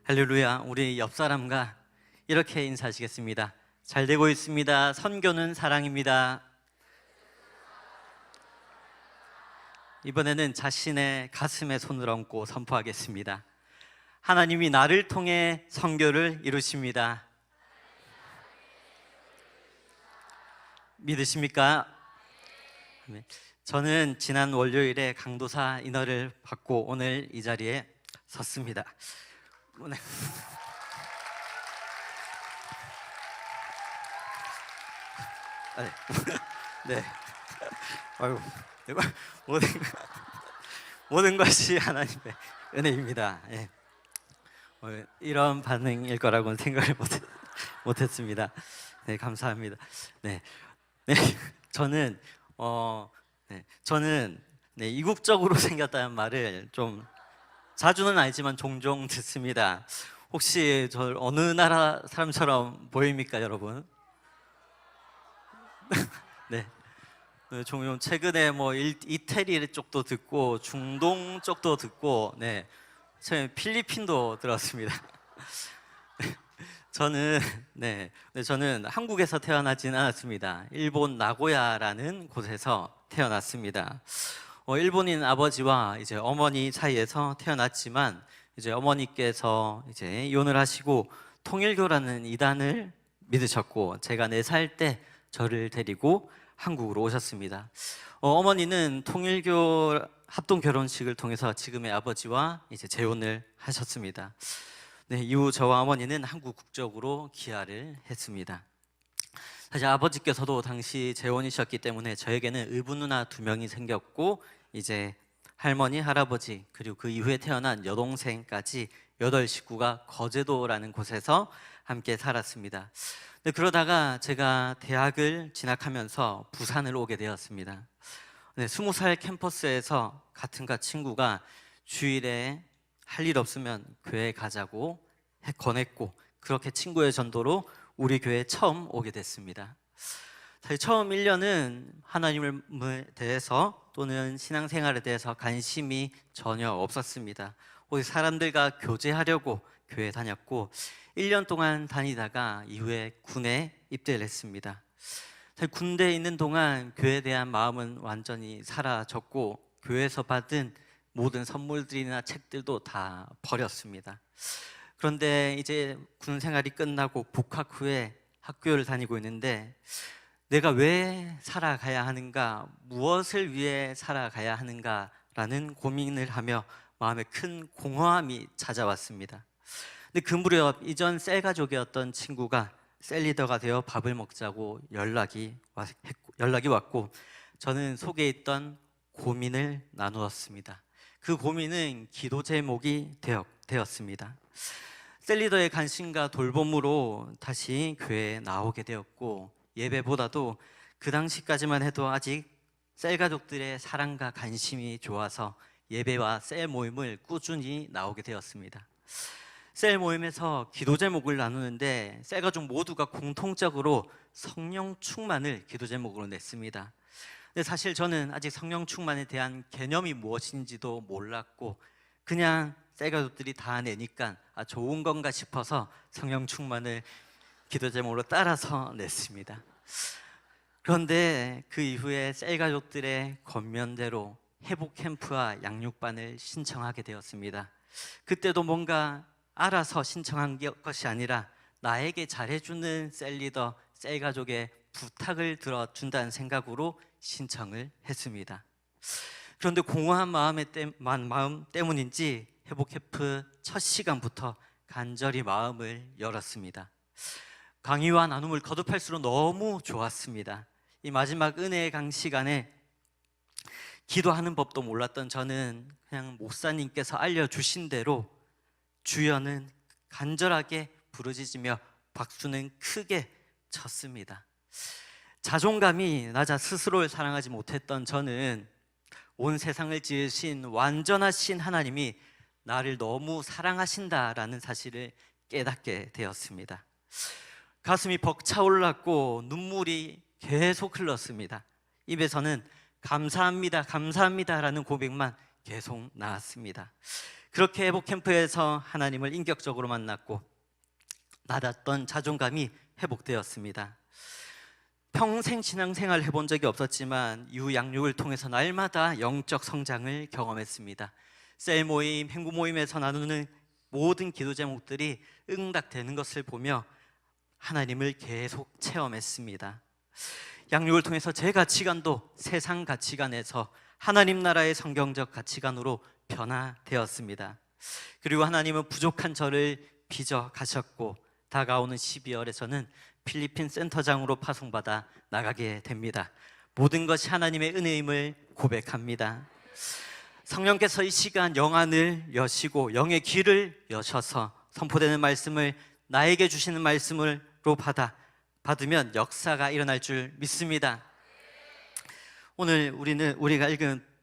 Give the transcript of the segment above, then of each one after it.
할렐루야. 우리 옆 사람과 이렇게 인사하시겠습니다. 잘 되고 있습니다. 선교는 사랑입니다. 이번에는 자신의 가슴에 손을 얹고 선포하겠습니다. 하나님이 나를 통해 선교를 이루십니다. 믿으십니까? 네. 저는 지난 월요일에 강도사 인허를 받고 오늘 이 자리에 섰습니다. 네. 네. 아유, 모든 것이 하나님의 은혜입니다. 예. 이런 반응일 거라고는 생각을 못했습니다. 네, 감사합니다. 네, 네, 저는 이국적으로 생겼다는 말을 좀 자주는 아니지만 종종 듣습니다. 혹시 저 어느 나라 사람처럼 보입니까, 여러분? 네. 종종 최근에 이태리 쪽도 듣고 중동 쪽도 듣고, 네, 처음에 필리핀도 들었습니다. 저는 한국에서 태어나지는 않았습니다. 일본 나고야라는 곳에서 태어났습니다. 일본인 아버지와 이제 어머니 사이에서 태어났지만 이제 어머니께서 이제 이혼을 하시고 통일교라는 이단을 믿으셨고, 제가 4살 때 저를 데리고 한국으로 오셨습니다. 어머니는 통일교 합동 결혼식을 통해서 지금의 아버지와 이제 재혼을 하셨습니다. 네, 이후 저와 어머니는 한국 국적으로 귀화를 했습니다. 사실 아버지께서도 당시 재혼이셨기 때문에 저에게는 의붓 누나 2명이 생겼고, 이제 할머니, 할아버지, 그리고 그 이후에 태어난 여동생까지 8식구가 거제도라는 곳에서 함께 살았습니다. 네, 그러다가 제가 대학을 진학하면서 부산을 오게 되었습니다. 네, 20살 캠퍼스에서 같은 과 친구가 주일에 할 일 없으면 교회 가자고 권했고, 그렇게 친구의 전도로 우리 교회에 처음 오게 됐습니다. 사실 처음 1년은 하나님에 대해서 또는 신앙생활에 대해서 관심이 전혀 없었습니다. 오직 사람들과 교제하려고 교회에 다녔고, 1년 동안 다니다가 이후에 군에 입대를 했습니다. 사실 군대에 있는 동안 교회에 대한 마음은 완전히 사라졌고, 교회에서 받은 모든 선물들이나 책들도 다 버렸습니다. 그런데 이제 군 생활이 끝나고 복학 후에 학교를 다니고 있는데, 내가 왜 살아가야 하는가, 무엇을 위해 살아가야 하는가라는 고민을 하며 마음에 큰 공허함이 찾아왔습니다. 근데 그 무렵 이전 셀 가족이었던 친구가 셀 리더가 되어 밥을 먹자고 연락이 왔고, 저는 속에 있던 고민을 나누었습니다. 그 고민은 기도 제목이 되었습니다. 셀 리더의 관심과 돌봄으로 다시 교회에 나오게 되었고, 예배보다도 그 당시까지만 해도 아직 셀 가족들의 사랑과 관심이 좋아서 예배와 셀 모임을 꾸준히 나오게 되었습니다. 셀 모임에서 기도 제목을 나누는데 셀 가족 모두가 공통적으로 성령 충만을 기도 제목으로 냈습니다. 근데 사실 저는 아직 성령 충만에 대한 개념이 무엇인지도 몰랐고, 그냥 셀 가족들이 다 내니까 좋은 건가 싶어서 성령 충만을 기도 제목으로 따라서 냈습니다. 그런데 그 이후에 셀 가족들의 권면대로 회복 캠프와 양육반을 신청하게 되었습니다. 그때도 뭔가 알아서 신청한 것이 아니라 나에게 잘해주는 셀 리더, 셀 가족의 부탁을 들어준다는 생각으로 신청을 했습니다. 그런데 공허한 마음 때문인지 회복 캠프 첫 시간부터 간절히 마음을 열었습니다. 강의와 나눔을 거듭할수록 너무 좋았습니다. 이 마지막 은혜의 강 시간에 기도하는 법도 몰랐던 저는 그냥 목사님께서 알려주신 대로 주여는 간절하게 부르짖으며 박수는 크게 쳤습니다. 자존감이 낮아 스스로를 사랑하지 못했던 저는 온 세상을 지으신 완전하신 하나님이 나를 너무 사랑하신다라는 사실을 깨닫게 되었습니다. 가슴이 벅차올랐고 눈물이 계속 흘렀습니다. 입에서는 감사합니다, 감사합니다라는 고백만 계속 나왔습니다. 그렇게 회복 캠프에서 하나님을 인격적으로 만났고 낮았던 자존감이 회복되었습니다. 평생 신앙생활 해본 적이 없었지만 이후 양육을 통해서 날마다 영적 성장을 경험했습니다. 셀 모임, 행구 모임에서 나누는 모든 기도 제목들이 응답되는 것을 보며 하나님을 계속 체험했습니다. 양육을 통해서 제 가치관도 세상 가치관에서 하나님 나라의 성경적 가치관으로 변화되었습니다. 그리고 하나님은 부족한 저를 빚어 가셨고 다가오는 12월에서는 필리핀 센터장으로 파송받아 나가게 됩니다. 모든 것이 하나님의 은혜임을 고백합니다. 성령께서 이 시간 영안을 여시고 영의 귀를 여셔서 선포되는 말씀을 나에게 주시는 말씀으로 받으면 역사가 일어날 줄 믿습니다. 오늘 우리가 읽은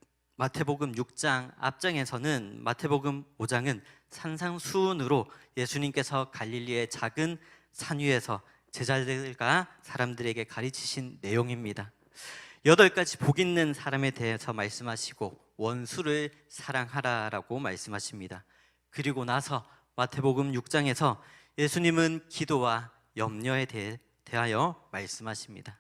마태복음 6장 앞장에서는 마태복음 5장은 산상수훈으로 예수님께서 갈릴리의 작은 산 위에서 제자들과 사람들에게 가르치신 내용입니다. 8가지 복 있는 사람에 대해서 말씀하시고 원수를 사랑하라라고 말씀하십니다. 그리고 나서 마태복음 6장에서 예수님은 기도와 염려에 대하여 말씀하십니다.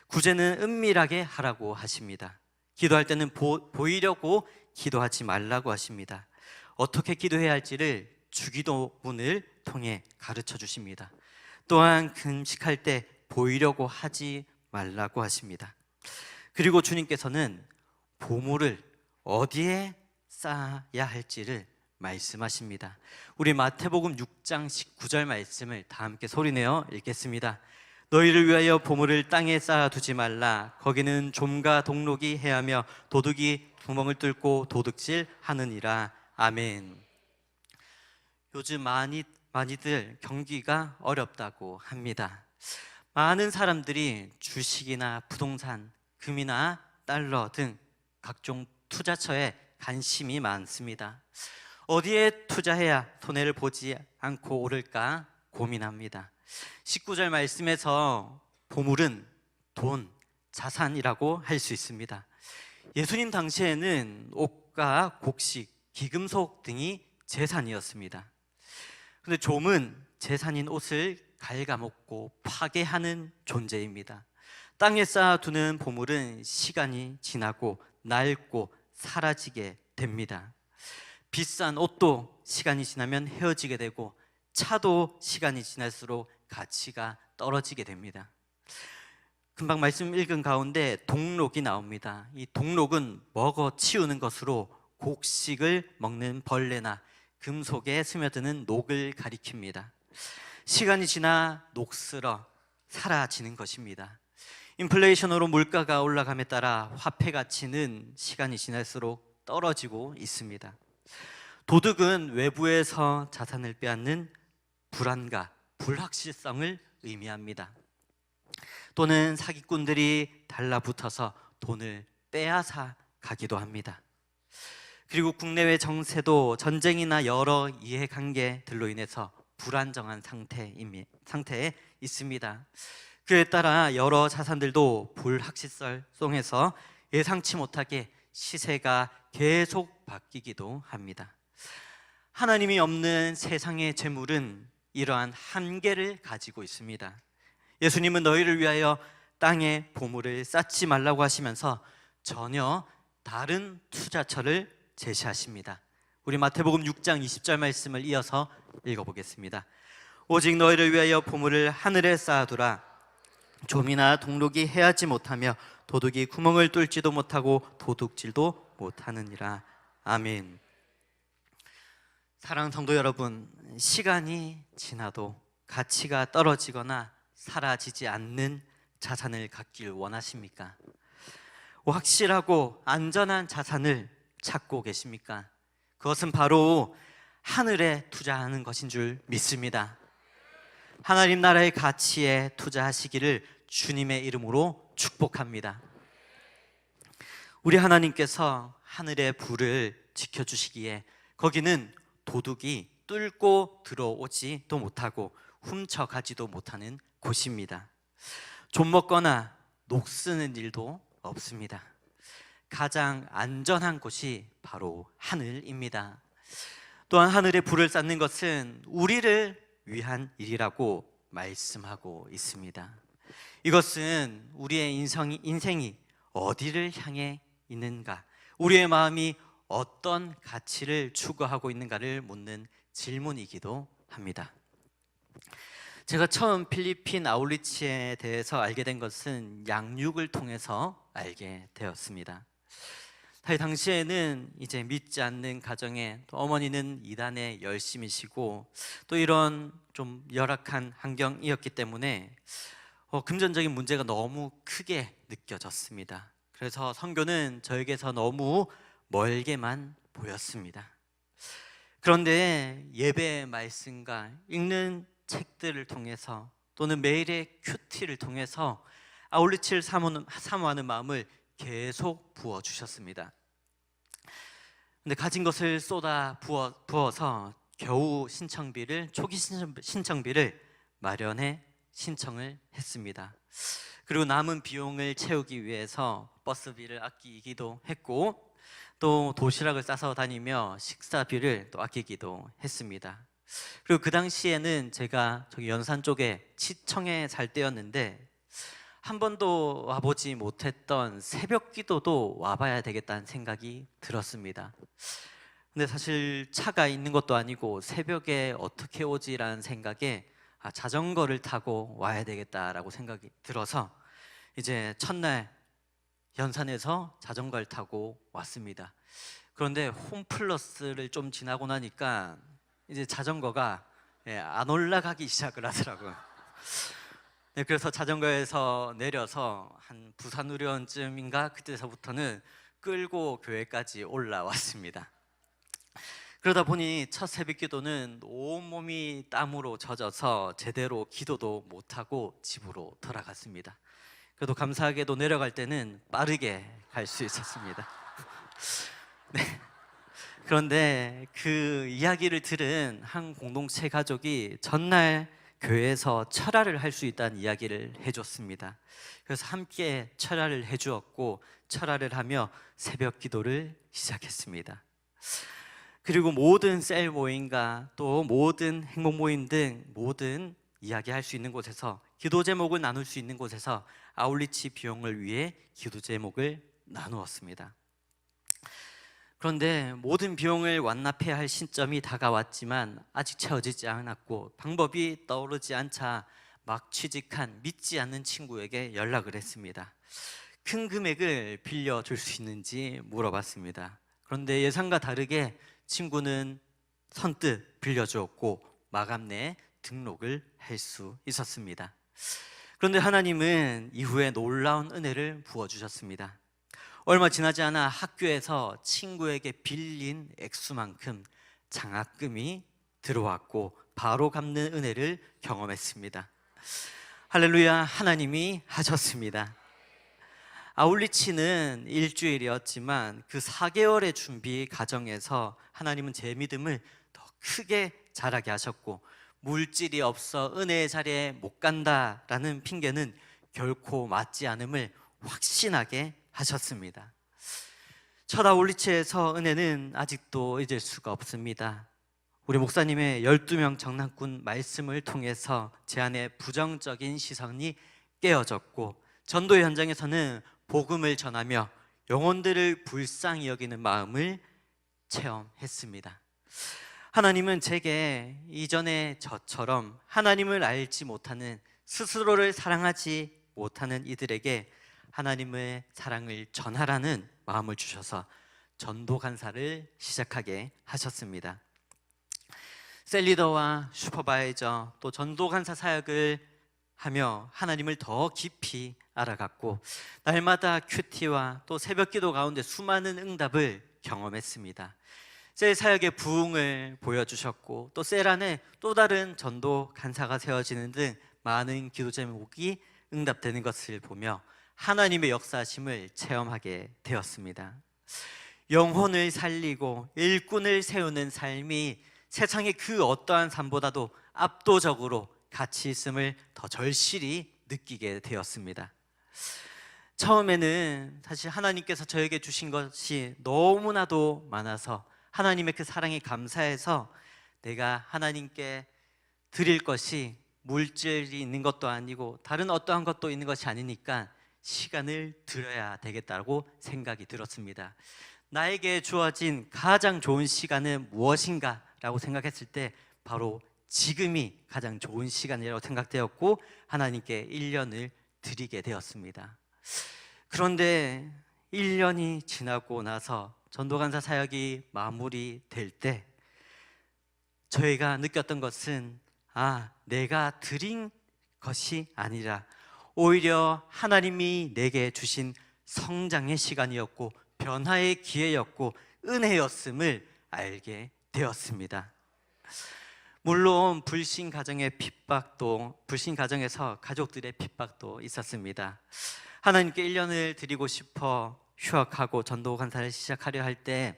구제는 은밀하게 하라고 하십니다. 기도할 때는 보이려고 기도하지 말라고 하십니다. 어떻게 기도해야 할지를 주기도문을 통해 가르쳐 주십니다. 또한 금식할 때 보이려고 하지 말라고 하십니다. 그리고 주님께서는 보물을 어디에 쌓아야 할지를 말씀하십니다. 우리 마태복음 6장 19절 말씀을 다 함께 소리내어 읽겠습니다. 너희를 위하여 보물을 땅에 쌓아두지 말라. 거기는 좀과 동록이 해하며 도둑이 구멍을 뚫고 도둑질하느니라. 아멘. 요즘 많이들 경기가 어렵다고 합니다. 많은 사람들이 주식이나 부동산, 금이나 달러 등 각종 투자처에 관심이 많습니다. 어디에 투자해야 손해를 보지 않고 오를까 고민합니다. 19절 말씀에서 보물은 돈, 자산이라고 할 수 있습니다. 예수님 당시에는 옷과 곡식, 귀금속 등이 재산이었습니다. 그런데 좀은 재산인 옷을 갉아먹고 파괴하는 존재입니다. 땅에 쌓아두는 보물은 시간이 지나고 낡고 사라지게 됩니다. 비싼 옷도 시간이 지나면 헤어지게 되고 차도 시간이 지날수록 가치가 떨어지게 됩니다. 금방 말씀 읽은 가운데 동록이 나옵니다. 이 동록은 먹어 치우는 것으로 곡식을 먹는 벌레나 금속에 스며드는 녹을 가리킵니다. 시간이 지나 녹슬어 사라지는 것입니다. 인플레이션으로 물가가 올라감에 따라 화폐 가치는 시간이 지날수록 떨어지고 있습니다. 도둑은 외부에서 자산을 빼앗는 불안과 불확실성을 의미합니다. 또는 사기꾼들이 달라붙어서 돈을 빼앗아 가기도 합니다. 그리고 국내외 정세도 전쟁이나 여러 이해관계들로 인해서 불안정한 상태에 있습니다. 그에 따라 여러 자산들도 불확실성 속에서 예상치 못하게 시세가 계속 바뀌기도 합니다. 하나님이 없는 세상의 재물은 이러한 한계를 가지고 있습니다. 예수님은 너희를 위하여 땅에 보물을 쌓지 말라고 하시면서 전혀 다른 투자처를 제시하십니다. 우리 마태복음 6장 20절 말씀을 이어서 읽어보겠습니다. 오직 너희를 위하여 보물을 하늘에 쌓아두라. 좀이나 동록이 해하지 못하며 도둑이 구멍을 뚫지도 못하고 도둑질도 못하느니라. 아멘. 사랑하는 성도 여러분, 시간이 지나도 가치가 떨어지거나 사라지지 않는 자산을 갖길 원하십니까? 확실하고 안전한 자산을 찾고 계십니까? 그것은 바로 하늘에 투자하는 것인 줄 믿습니다. 하나님 나라의 가치에 투자하시기를 주님의 이름으로 축복합니다. 우리 하나님께서 하늘의 불을 지켜주시기에 거기는 도둑이 뚫고 들어오지도 못하고 훔쳐가지도 못하는 곳입니다. 좀 먹거나 녹쓰는 일도 없습니다. 가장 안전한 곳이 바로 하늘입니다. 또한 하늘에 불을 쌓는 것은 우리를 위한 일이라고 말씀하고 있습니다. 이것은 우리의 인생이 어디를 향해 있는가, 우리의 마음이 어떤 가치를 추구하고 있는가를 묻는 질문이기도 합니다. 제가 처음 필리핀 아울리치에 대해서 알게 된 것은 양육을 통해서 알게 되었습니다. 당시에는 이제 믿지 않는 가정에, 또 어머니는 이단에 열심이시고 또 이런 좀 열악한 환경이었기 때문에 금전적인 문제가 너무 크게 느껴졌습니다. 그래서 선교는 저에게서 너무 멀게만 보였습니다. 그런데 예배의 말씀과 읽는 책들을 통해서 또는 매일의 큐티를 통해서 아울리치를 사모하는 마음을 계속 부어주셨습니다. 근데 가진 것을 쏟아 부어서 겨우 초기 신청비를 마련해 신청을 했습니다. 그리고 남은 비용을 채우기 위해서 버스비를 아끼기도 했고 또 도시락을 싸서 다니며 식사비를 또 아끼기도 했습니다. 그리고 그 당시에는 제가 저기 연산 쪽에 치청에 살 때였는데 한 번도 와보지 못했던 새벽 기도도 와봐야 되겠다는 생각이 들었습니다. 근데 사실 차가 있는 것도 아니고 새벽에 어떻게 오지라는 생각에 자전거를 타고 와야 되겠다라고 생각이 들어서 이제 첫날 연산에서 자전거를 타고 왔습니다. 그런데 홈플러스를 좀 지나고 나니까 이제 자전거가 안 올라가기 시작을 하더라고요. 그래서 자전거에서 내려서 한 부산우려원쯤인가 그때서부터는 끌고 교회까지 올라왔습니다. 그러다 보니 첫 새벽 기도는 온몸이 땀으로 젖어서 제대로 기도도 못하고 집으로 돌아갔습니다. 그래도 감사하게도 내려갈 때는 빠르게 갈 수 있었습니다. 네. 그런데 그 이야기를 들은 한 공동체 가족이 전날 교회에서 철야를 할 수 있다는 이야기를 해줬습니다. 그래서 함께 철야를 해주었고 철야를 하며 새벽 기도를 시작했습니다. 그리고 모든 셀 모임과 또 모든 행복 모임 등 모든 이야기할 수 있는 곳에서 기도 제목을 나눌 수 있는 곳에서 아울리치 비용을 위해 기도 제목을 나누었습니다. 그런데 모든 비용을 완납해야 할 시점이 다가왔지만 아직 채워지지 않았고 방법이 떠오르지 않자 막 취직한 믿지 않는 친구에게 연락을 했습니다. 큰 금액을 빌려줄 수 있는지 물어봤습니다. 그런데 예상과 다르게 친구는 선뜻 빌려주었고 마감내에 등록을 할 수 있었습니다. 그런데 하나님은 이후에 놀라운 은혜를 부어주셨습니다. 얼마 지나지 않아 학교에서 친구에게 빌린 액수만큼 장학금이 들어왔고 바로 갚는 은혜를 경험했습니다. 할렐루야, 하나님이 하셨습니다. 아울리치는 일주일이었지만 그 4개월의 준비 과정에서 하나님은 제 믿음을 더 크게 자라게 하셨고 물질이 없어 은혜의 자리에 못 간다라는 핑계는 결코 맞지 않음을 확신하게 하셨습니다. 첫 아울리치에서 은혜는 아직도 잊을 수가 없습니다. 우리 목사님의 12명 장난꾼 말씀을 통해서 제 안에 부정적인 시선이 깨어졌고 전도 현장에서는 복음을 전하며 영혼들을 불쌍히 여기는 마음을 체험했습니다. 하나님은 제게 이전에 저처럼 하나님을 알지 못하는, 스스로를 사랑하지 못하는 이들에게 하나님의 사랑을 전하라는 마음을 주셔서 전도 간사를 시작하게 하셨습니다. 셀리더와 슈퍼바이저 또 전도 간사 사역을 하며 하나님을 더 깊이 알아갔고 날마다 큐티와 또 새벽 기도 가운데 수많은 응답을 경험했습니다. 셀 사역의 부흥을 보여주셨고 또 셀 안에 또 다른 전도 간사가 세워지는 등 많은 기도 제목이 응답되는 것을 보며 하나님의 역사심을 체험하게 되었습니다. 영혼을 살리고 일꾼을 세우는 삶이 세상의 그 어떠한 삶보다도 압도적으로 가치 있음을 더 절실히 느끼게 되었습니다. 처음에는 사실 하나님께서 저에게 주신 것이 너무나도 많아서 하나님의 그 사랑에 감사해서 내가 하나님께 드릴 것이 물질이 있는 것도 아니고 다른 어떠한 것도 있는 것이 아니니까 시간을 드려야 되겠다고 생각이 들었습니다. 나에게 주어진 가장 좋은 시간은 무엇인가 라고 생각했을 때 바로 지금이 가장 좋은 시간이라고 생각되었고 하나님께 1년을 드리게 되었습니다. 그런데 1년이 지나고 나서 전도간사 사역이 마무리될 때 저희가 느꼈던 것은 내가 드린 것이 아니라 오히려 하나님이 내게 주신 성장의 시간이었고 변화의 기회였고 은혜였음을 알게 되었습니다. 물론 불신 가정의 핍박도, 불신 가정에서 가족들의 핍박도 있었습니다. 하나님께 1년을 드리고 싶어 휴학하고 전도 간사를 시작하려 할 때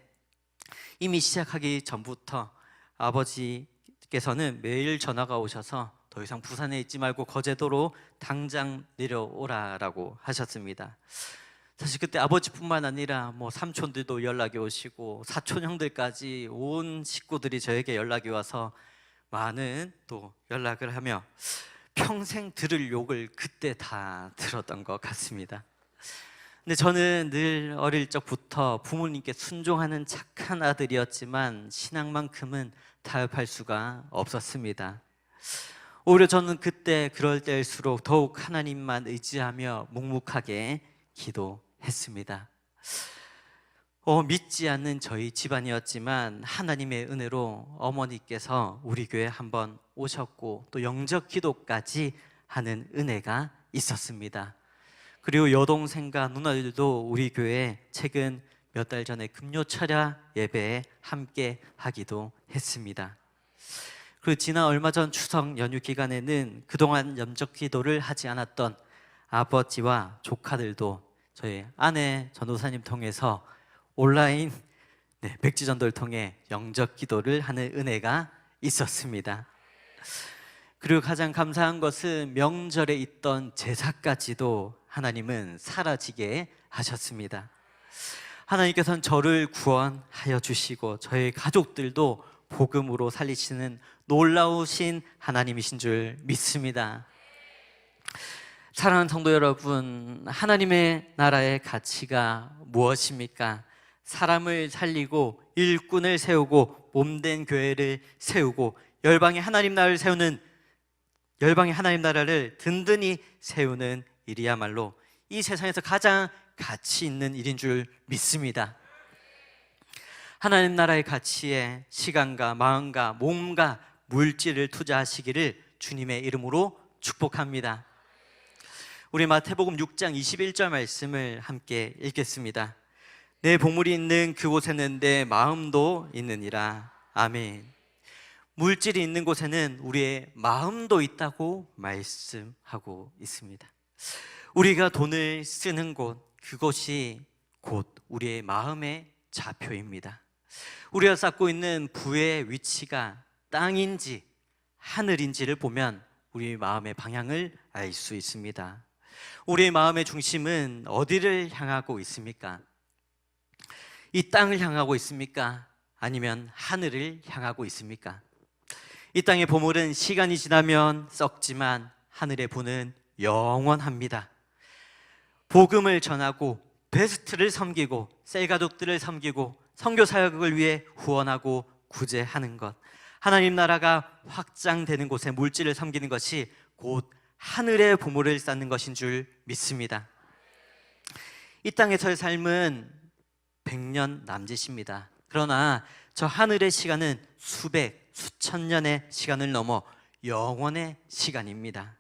이미 시작하기 전부터 아버지께서는 매일 전화가 오셔서 더 이상 부산에 있지 말고 거제도로 당장 내려오라라고 하셨습니다. 사실 그때 아버지뿐만 아니라 삼촌들도 연락이 오시고 사촌 형들까지 온 식구들이 저에게 연락이 와서 많은 또 연락을 하며 평생 들을 욕을 그때 다 들었던 것 같습니다. 근데 저는 늘 어릴 적부터 부모님께 순종하는 착한 아들이었지만 신앙만큼은 타협할 수가 없었습니다. 오히려 저는 그때 그럴 때일수록 더욱 하나님만 의지하며 묵묵하게 기도했습니다. 믿지 않는 저희 집안이었지만 하나님의 은혜로 어머니께서 우리 교회에 한번 오셨고 또 영적 기도까지 하는 은혜가 있었습니다. 그리고 여동생과 누나들도 우리 교회에 최근 몇 달 전에 금요철야 예배에 함께 하기도 했습니다. 그리고 지난 얼마 전 추석 연휴 기간에는 그동안 영적 기도를 하지 않았던 아버지와 조카들도 저희 아내 전도사님 통해서 온라인 백지전도를 통해 영적 기도를 하는 은혜가 있었습니다. 그리고 가장 감사한 것은 명절에 있던 제사까지도 하나님은 사라지게 하셨습니다. 하나님께서는 저를 구원하여 주시고 저희 가족들도 복음으로 살리시는 놀라우신 하나님이신 줄 믿습니다. 사랑하는 성도 여러분, 하나님의 나라의 가치가 무엇입니까? 사람을 살리고 일꾼을 세우고 몸된 교회를 세우고 열방의 하나님 나라를 세우는, 열방의 하나님 나라를 든든히 세우는 일이야말로 이 세상에서 가장 가치 있는 일인 줄 믿습니다. 하나님 나라의 가치에 시간과 마음과 몸과 물질을 투자하시기를 주님의 이름으로 축복합니다. 우리 마태복음 6장 21절 말씀을 함께 읽겠습니다. 내 보물이 있는 그곳에는 내 마음도 있느니라. 아멘. 물질이 있는 곳에는 우리의 마음도 있다고 말씀하고 있습니다. 우리가 돈을 쓰는 곳, 그것이 곧 우리의 마음의 좌표입니다. 우리가 쌓고 있는 부의 위치가 땅인지 하늘인지를 보면 우리 마음의 방향을 알 수 있습니다. 우리의 마음의 중심은 어디를 향하고 있습니까? 이 땅을 향하고 있습니까? 아니면 하늘을 향하고 있습니까? 이 땅의 보물은 시간이 지나면 썩지만 하늘의 부는 영원합니다. 복음을 전하고 베스트를 섬기고 셀가족들을 섬기고 선교 사역을 위해 후원하고 구제하는 것, 하나님 나라가 확장되는 곳에 물질을 섬기는 것이 곧 하늘의 보물을 쌓는 것인 줄 믿습니다. 이 땅에서의 삶은 100년 남짓입니다. 그러나 저 하늘의 시간은 수백, 수천 년의 시간을 넘어 영원의 시간입니다.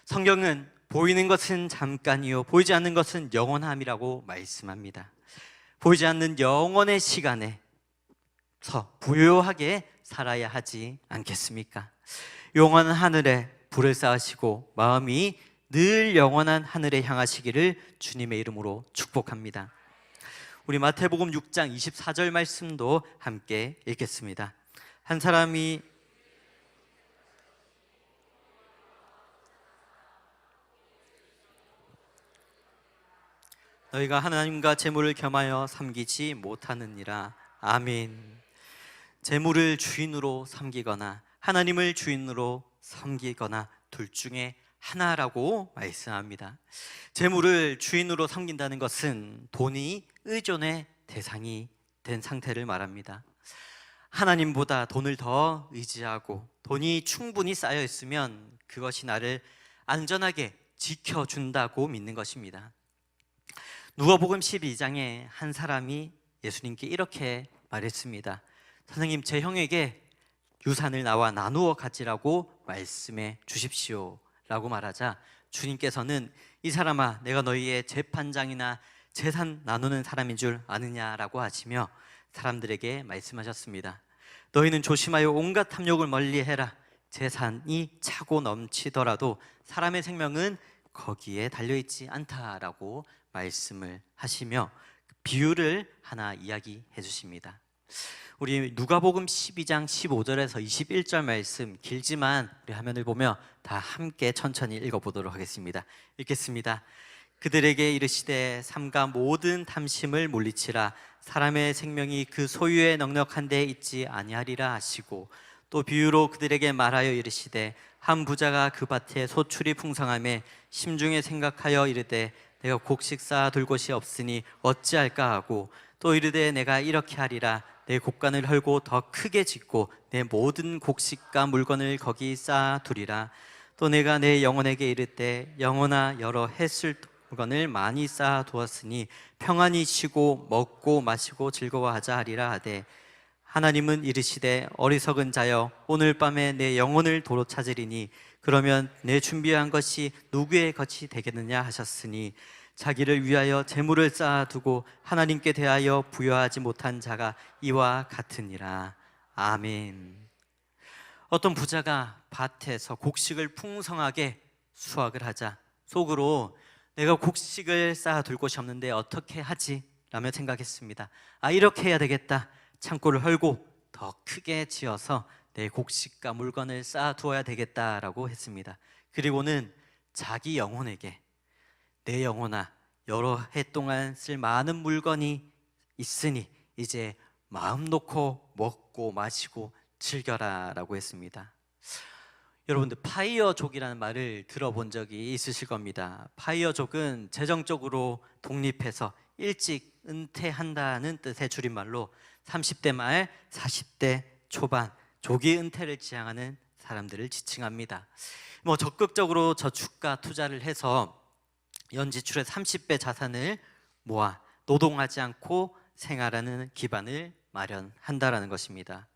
성경은 보이는 것은 잠깐이요 보이지 않는 것은 영원함이라고 말씀합니다. 보이지 않는 영원의 시간에서 부요하게 살아야 하지 않겠습니까? 영원한 하늘에 불을 쌓으시고 마음이 늘 영원한 하늘에 향하시기를 주님의 이름으로 축복합니다. 우리 마태복음 6장 24절 말씀도 함께 읽겠습니다. 한 사람이 너희가 하나님과 재물을 겸하여 섬기지 못하느니라. 아멘. 재물을 주인으로 섬기거나 하나님을 주인으로 섬기거나 둘 중에 하나라고 말씀합니다. 재물을 주인으로 섬긴다는 것은 돈이 의존의 대상이 된 상태를 말합니다. 하나님보다 돈을 더 의지하고 돈이 충분히 쌓여 있으면 그것이 나를 안전하게 지켜준다고 믿는 것입니다. 누가복음 12장에 한 사람이 예수님께 이렇게 말했습니다. 선생님, 제 형에게 유산을 나와 나누어 가지라고 말씀해 주십시오 라고 말하자 주님께서는 이 사람아, 내가 너희의 재판장이나 재산 나누는 사람인 줄 아느냐라고 하시며 사람들에게 말씀하셨습니다. 너희는 조심하여 온갖 탐욕을 멀리해라. 재산이 차고 넘치더라도 사람의 생명은 거기에 달려있지 않다라고 말씀을 하시며 비유를 하나 이야기해 주십니다. 우리 누가복음 12장 15절에서 21절 말씀 길지만 우리 화면을 보며 다 함께 천천히 읽어보도록 하겠습니다. 읽겠습니다. 그들에게 이르시되 삼가 모든 탐심을 물리치라. 사람의 생명이 그 소유에 넉넉한 데 있지 아니하리라 하시고 또 비유로 그들에게 말하여 이르시되 한 부자가 그 밭에 소출이 풍성함에 심중에 생각하여 이르되 내가 곡식 쌓아 둘 곳이 없으니 어찌할까 하고 또 이르되 내가 이렇게 하리라. 내 곡간을 헐고 더 크게 짓고 내 모든 곡식과 물건을 거기 쌓아 두리라. 또 내가 내 영혼에게 이르되 영혼아, 여러 해쓸 물건을 많이 쌓아 두었으니 평안히 쉬고 먹고 마시고 즐거워하자 하리라 하되 하나님은 이르시되 어리석은 자여, 오늘 밤에 내 영혼을 도로 찾으리니 그러면 내 준비한 것이 누구의 것이 되겠느냐 하셨으니 자기를 위하여 재물을 쌓아두고 하나님께 대하여 부여하지 못한 자가 이와 같으니라. 아멘. 어떤 부자가 밭에서 곡식을 풍성하게 수확을 하자 속으로 내가 곡식을 쌓아둘 곳이 없는데 어떻게 하지? 라며 생각했습니다. 이렇게 해야 되겠다. 창고를 헐고 더 크게 지어서 내 곡식과 물건을 쌓아두어야 되겠다라고 했습니다. 그리고는 자기 영혼에게 내 영혼아, 여러 해 동안 쓸 많은 물건이 있으니 이제 마음 놓고 먹고 마시고 즐겨라 라고 했습니다. 여러분들 파이어족이라는 말을 들어본 적이 있으실 겁니다. 파이어족은 재정적으로 독립해서 일찍 은퇴한다는 뜻의 줄임말로 30대 말 40대 초반 조기 은퇴를 지향하는 사람들을 지칭합니다. 적극적으로 저축과 투자를 해서 연지출의 30배 자산을 모아 노동하지 않고 생활하는 기반을 마련한다라는 것입니다.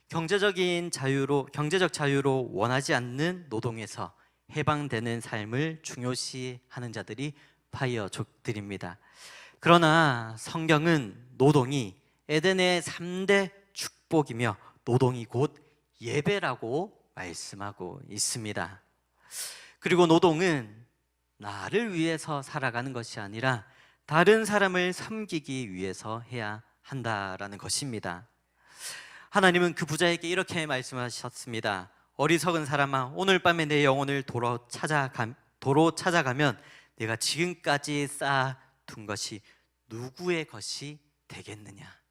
경제적 자유로 원하지 않는 노동에서 해방되는 삶을 중요시하는 자들이 파이어족들입니다. 그러나 성경은 노동이 에덴의 3대 축복이며 노동이 곧 예배라고 말씀하고 있습니다. 그리고 노동은 나를 위해서 살아가는 것이 아니라 다른 사람을 섬기기 위해서 해야 한다라는 것입니다. 하나님은 그 부자에게 이렇게 말씀하셨습니다. 어리석은 사람아, 오늘 밤에 내 영혼을 도로 찾아가면 내가 지금까지 쌓아둔 것이 누구의 것이 되겠느냐.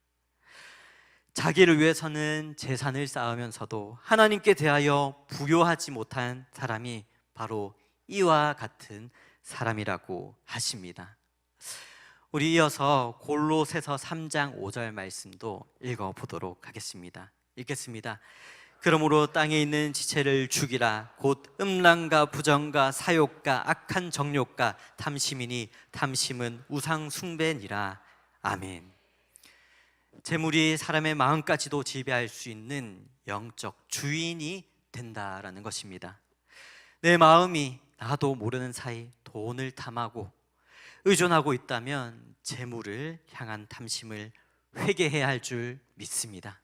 자기를 위해서는 재산을 쌓으면서도 하나님께 대하여 부요하지 못한 사람이 바로 이와 같은 사람이라고 하십니다. 우리 이어서 골로새서 3장 5절 말씀도 읽어보도록 하겠습니다. 읽겠습니다. 그러므로 땅에 있는 지체를 죽이라. 곧 음란과 부정과 사욕과 악한 정욕과 탐심이니 탐심은 우상 숭배니라. 아멘. 재물이 사람의 마음까지도 지배할 수 있는 영적 주인이 된다라는 것입니다. 내 마음이 나도 모르는 사이 돈을 탐하고 의존하고 있다면 재물을 향한 탐심을 회개해야 할 줄 믿습니다.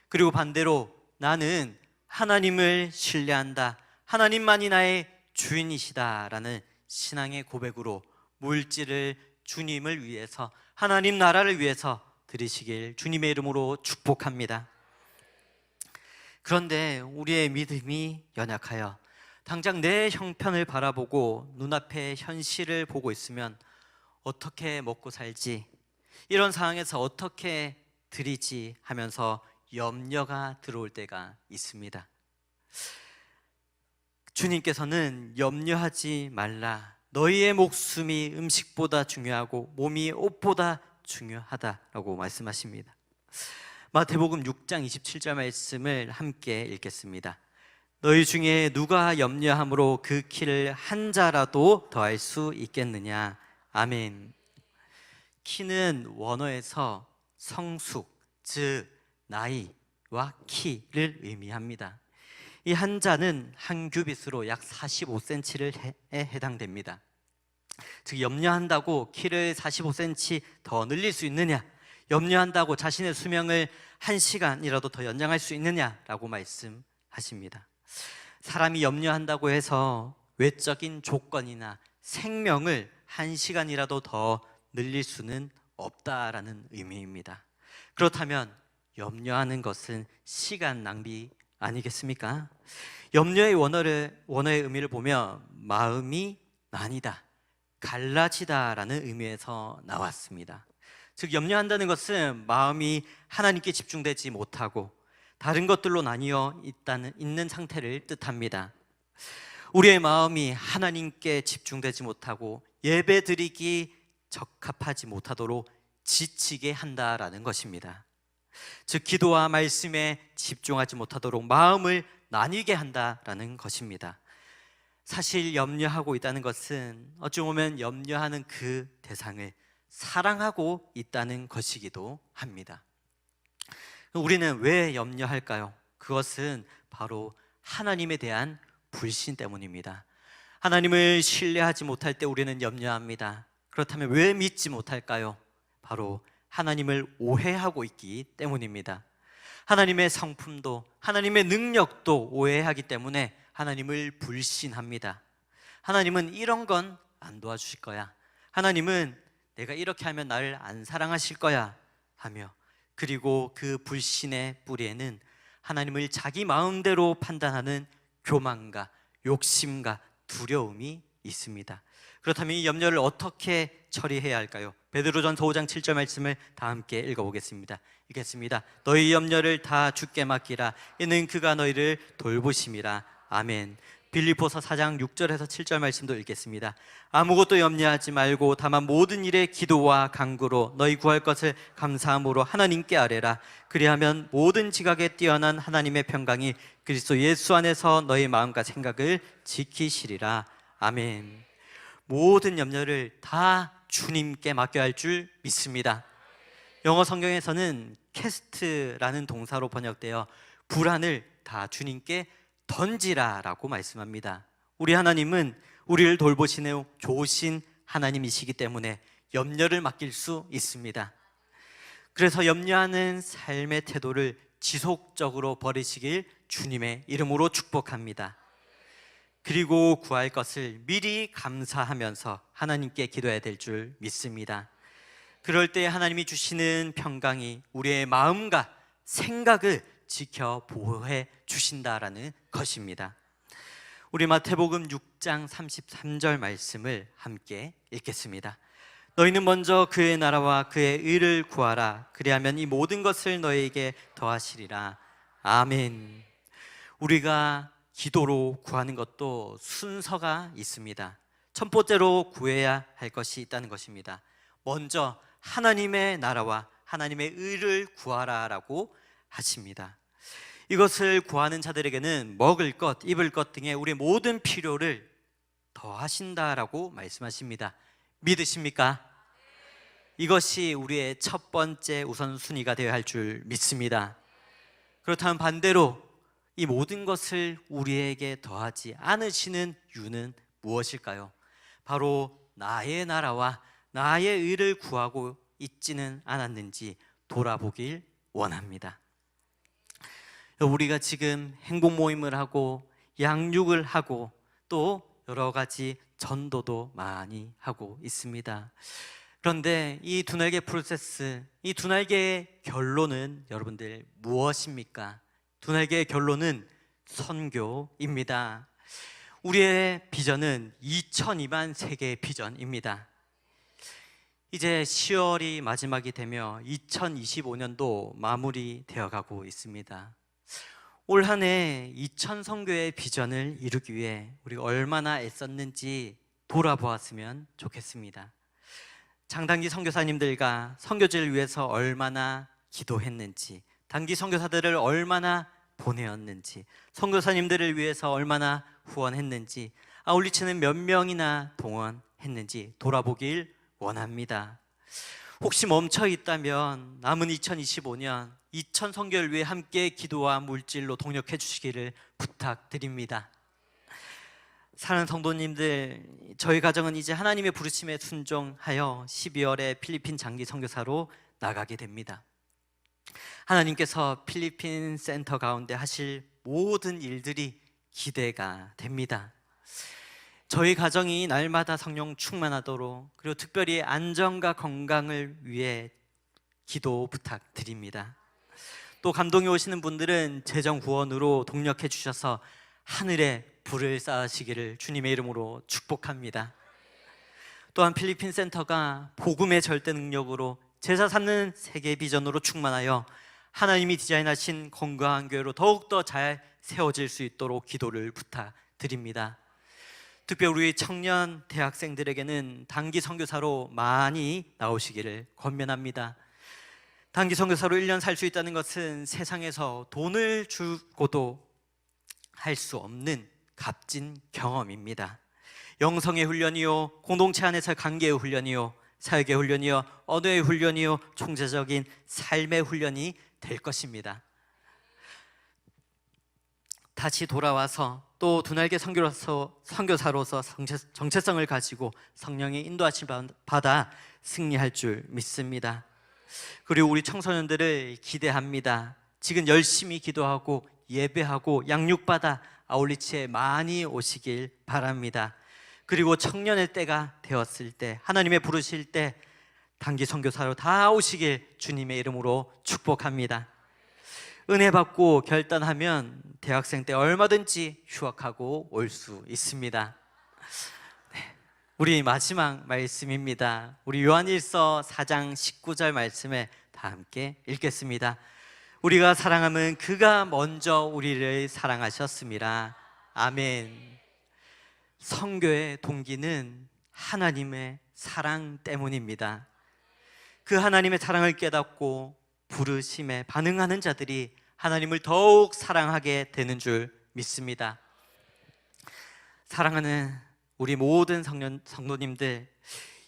그리고 반대로 나는 하나님을 신뢰한다, 하나님만이 나의 주인이시다라는 신앙의 고백으로 물질을 주님을 위해서, 하나님 나라를 위해서 드리시길 주님의 이름으로 축복합니다. 그런데 우리의 믿음이 연약하여 당장 내 형편을 바라보고 눈앞의 현실을 보고 있으면 어떻게 먹고 살지, 이런 상황에서 어떻게 드리지 하면서 염려가 들어올 때가 있습니다. 주님께서는 염려하지 말라, 너희의 목숨이 음식보다 중요하고 몸이 옷보다 중요하다라고 말씀하십니다. 마태복음 6장 27절 말씀을 함께 읽겠습니다. 너희 중에 누가 염려함으로 그 키를 한 자라도 더할 수 있겠느냐. 아멘. 키는 원어에서 성숙, 즉 나이와 키를 의미합니다. 이 한 자는 한 규빗으로 약 45cm에 해당됩니다. 즉 염려한다고 키를 45cm 더 늘릴 수 있느냐, 염려한다고 자신의 수명을 1시간이라도 더 연장할 수 있느냐라고 말씀하십니다. 사람이 염려한다고 해서 외적인 조건이나 생명을 1시간이라도 더 늘릴 수는 없다라는 의미입니다. 그렇다면 염려하는 것은 시간 낭비 아니겠습니까? 염려의 원어의 의미를 보면 마음이 나뉘다, 갈라지다라는 의미에서 나왔습니다. 즉 염려한다는 것은 마음이 하나님께 집중되지 못하고 다른 것들로 나뉘어 있는 상태를 뜻합니다. 우리의 마음이 하나님께 집중되지 못하고 예배드리기 적합하지 못하도록 지치게 한다라는 것입니다. 즉 기도와 말씀에 집중하지 못하도록 마음을 나뉘게 한다라는 것입니다. 사실 염려하고 있다는 것은 어찌 보면 염려하는 그 대상을 사랑하고 있다는 것이기도 합니다. 우리는 왜 염려할까요? 그것은 바로 하나님에 대한 불신 때문입니다. 하나님을 신뢰하지 못할 때 우리는 염려합니다. 그렇다면 왜 믿지 못할까요? 바로 하나님을 오해하고 있기 때문입니다. 하나님의 성품도 하나님의 능력도 오해하기 때문에 하나님을 불신합니다. 하나님은 이런 건 안 도와주실 거야, 하나님은 내가 이렇게 하면 나를 안 사랑하실 거야 하며, 그리고 그 불신의 뿌리에는 하나님을 자기 마음대로 판단하는 교만과 욕심과 두려움이 있습니다. 그렇다면 이 염려를 어떻게 처리해야 할까요? 베드로전서 5장 7절 말씀을 다 함께 읽어보겠습니다. 읽겠습니다. 너희 염려를 다 주께 맡기라, 이는 그가 너희를 돌보심이라. 아멘. 빌립보서 4장 6절에서 7절 말씀도 읽겠습니다. 아무것도 염려하지 말고 다만 모든 일에 기도와 간구로 너희 구할 것을 감사함으로 하나님께 아뢰라. 그리하면 모든 지각에 뛰어난 하나님의 평강이 그리스도 예수 안에서 너희 마음과 생각을 지키시리라. 아멘. 모든 염려를 다 주님께 맡겨야 할 줄 믿습니다. 영어 성경에서는 캐스트라는 동사로 번역되어 불안을 다 주님께 던지라라고 말씀합니다. 우리 하나님은 우리를 돌보시는 좋으신 하나님이시기 때문에 염려를 맡길 수 있습니다. 그래서 염려하는 삶의 태도를 지속적으로 버리시길 주님의 이름으로 축복합니다. 그리고 구할 것을 미리 감사하면서 하나님께 기도해야 될 줄 믿습니다. 그럴 때 하나님이 주시는 평강이 우리의 마음과 생각을 지켜 보호해 주신다라는 것입니다. 우리 마태복음 6장 33절 말씀을 함께 읽겠습니다. 너희는 먼저 그의 나라와 그의 의를 구하라. 그리하면 이 모든 것을 너희에게 더하시리라. 아멘. 우리가 기도로 구하는 것도 순서가 있습니다. 첫 번째로 구해야 할 것이 있다는 것입니다. 먼저 하나님의 나라와 하나님의 의를 구하라라고 하십니다. 이것을 구하는 자들에게는 먹을 것, 입을 것 등의 우리의 모든 필요를 더하신다라고 말씀하십니다. 믿으십니까? 이것이 우리의 첫 번째 우선순위가 되어야 할 줄 믿습니다. 그렇다면 반대로 이 모든 것을 우리에게 더하지 않으시는 이유는 무엇일까요? 바로 나의 나라와 나의 의를 구하고 있지는 않았는지 돌아보길 원합니다. 우리가 지금 행복 모임을 하고 양육을 하고 또 여러 가지 전도도 많이 하고 있습니다. 그런데 이 두 날개 프로세스, 이 두 날개의 결론은 여러분들 무엇입니까? 두 날개의 결론은 선교입니다. 우리의 비전은 2002만 세계의 비전입니다. 이제 10월이 마지막이 되며 2025년도 마무리되어 가고 있습니다. 올 한 해 2000선교의 비전을 이루기 위해 우리 얼마나 애썼는지 돌아보았으면 좋겠습니다. 장단기 선교사님들과 선교지를 위해서 얼마나 기도했는지, 단기 선교사들을 얼마나 보내었는지, 선교사님들을 위해서 얼마나 후원했는지, 아울리치는 몇 명이나 동원했는지 돌아보길 원합니다. 혹시 멈춰 있다면 남은 2025년 2000선교를 위해 함께 기도와 물질로 동력해 주시기를 부탁드립니다. 사랑하는 성도님들, 저희 가정은 이제 하나님의 부르심에 순종하여 12월에 필리핀 장기 선교사로 나가게 됩니다. 하나님께서 필리핀 센터 가운데 하실 모든 일들이 기대가 됩니다. 저희 가정이 날마다 성령 충만하도록, 그리고 특별히 안전과 건강을 위해 기도 부탁드립니다. 또 감동이 오시는 분들은 재정 후원으로 동력해 주셔서 하늘에 불을 쌓으시기를 주님의 이름으로 축복합니다. 또한 필리핀 센터가 복음의 절대 능력으로 제사 삼는 세계 비전으로 충만하여 하나님이 디자인하신 건강한 교회로 더욱더 잘 세워질 수 있도록 기도를 부탁드립니다. 특별히 우리 청년 대학생들에게는 단기 선교사로 많이 나오시기를 권면합니다. 단기 선교사로 1년 살 수 있다는 것은 세상에서 돈을 주고도 할 수 없는 값진 경험입니다. 영성의 훈련이요, 공동체 안에서 관계의 훈련이요, 사역의 훈련이요, 언어의 훈련이요, 총체적인 삶의 훈련이 될 것입니다. 다시 돌아와서 또 두 날개 선교사로서 정체성을 가지고 성령의 인도하심 받아 승리할 줄 믿습니다. 그리고 우리 청소년들을 기대합니다. 지금 열심히 기도하고 예배하고 양육받아 아울리치에 많이 오시길 바랍니다. 그리고 청년의 때가 되었을 때, 하나님의 부르실 때 단기 선교사로 다 오시길 주님의 이름으로 축복합니다. 은혜 받고 결단하면 대학생 때 얼마든지 휴학하고 올 수 있습니다. 우리 마지막 말씀입니다. 우리 요한일서 4장 19절 말씀에 다 함께 읽겠습니다. 우리가 사랑하면 그가 먼저 우리를 사랑하셨습니다. 아멘. 선교의 동기는 하나님의 사랑 때문입니다. 그 하나님의 사랑을 깨닫고 부르심에 반응하는 자들이 하나님을 더욱 사랑하게 되는 줄 믿습니다. 사랑하는 우리 모든 성도님들,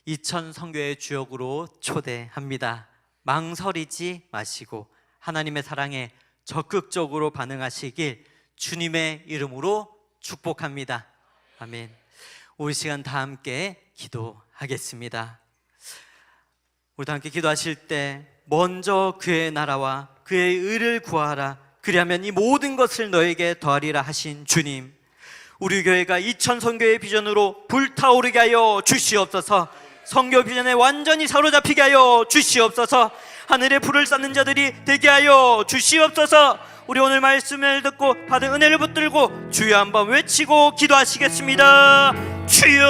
2000선교의 주역으로 초대합니다. 망설이지 마시고 하나님의 사랑에 적극적으로 반응하시길 주님의 이름으로 축복합니다. 아멘. 우리 시간 다 함께 기도하겠습니다. 우리 다 함께 기도하실 때 먼저 그의 나라와 그의 의를 구하라. 그리하면 이 모든 것을 너에게 더하리라 하신 주님, 우리 교회가 2000선교의 비전으로 불타오르게 하여 주시옵소서. 선교 비전에 완전히 사로잡히게 하여 주시옵소서. 하늘에 불을 쌓는 자들이 되게 하여 주시옵소서. 우리 오늘 말씀을 듣고 받은 은혜를 붙들고 주여 한번 외치고 기도하시겠습니다. 주여,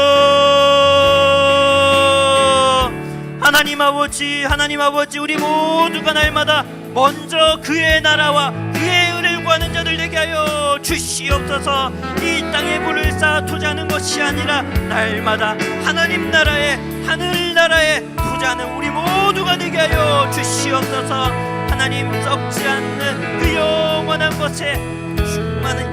하나님 아버지, 하나님 아버지, 우리 모두가 날마다 먼저 그의 나라와 그의 의를 구하는 자들 되게 하여 주시옵소서. 이 땅에 불을 쌓아 투자하는 것이 아니라 날마다 하나님 나라에, 하늘나라에 투자하는 우리 모두가 되게 하여 주시옵소서. 하나님, 썩지 않는 그 영원한 것에 충만히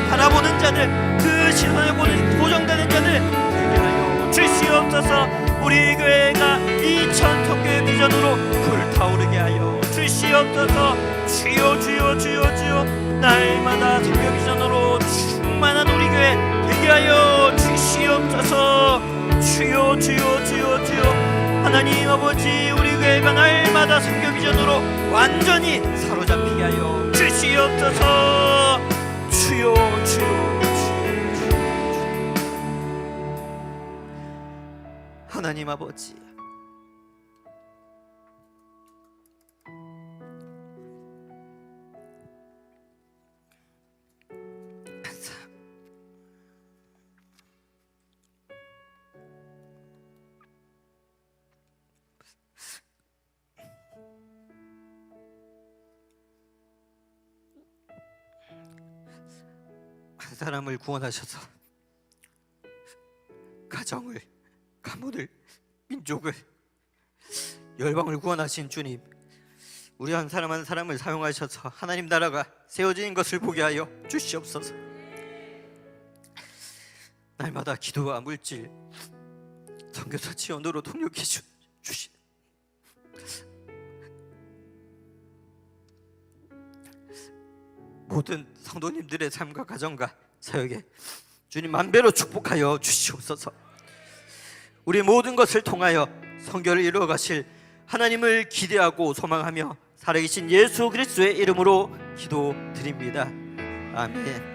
바라보는 자들, 그 시선에 고정되는 자들 되게 하여 주시옵소서. 우리 교회가 2000선교의 비전으로 불타오르게 하여 주시옵소서. 주여, 주여, 주여, 주여, 날마다 선교 비전으로 충만한 우리 교회 되게 하여 주시옵소서. 주여, 주여, 주여, 주여, 하나님 아버지, 우리 교회가 날마다 선교 비전으로 완전히 사로잡히게 하여 주시옵소서. 주여, 주여, 하나님 아버지, 한 사람을 구원하셔서 가정을, 가문을, 민족을, 열방을 구원하신 주님, 우리 한 사람을 사용하셔서 하나님 나라가 세워지는 것을 보게 하여 주시옵소서. 날마다 기도와 물질, 선교사 지원으로 동력해 주시. 모든 성도님들의 삶과 가정과 사역에 주님 만배로 축복하여 주시옵소서. 우리 모든 것을 통하여 성결을 이루어 가실 하나님을 기대하고 소망하며 살아계신 예수 그리스도의 이름으로 기도드립니다. 아멘.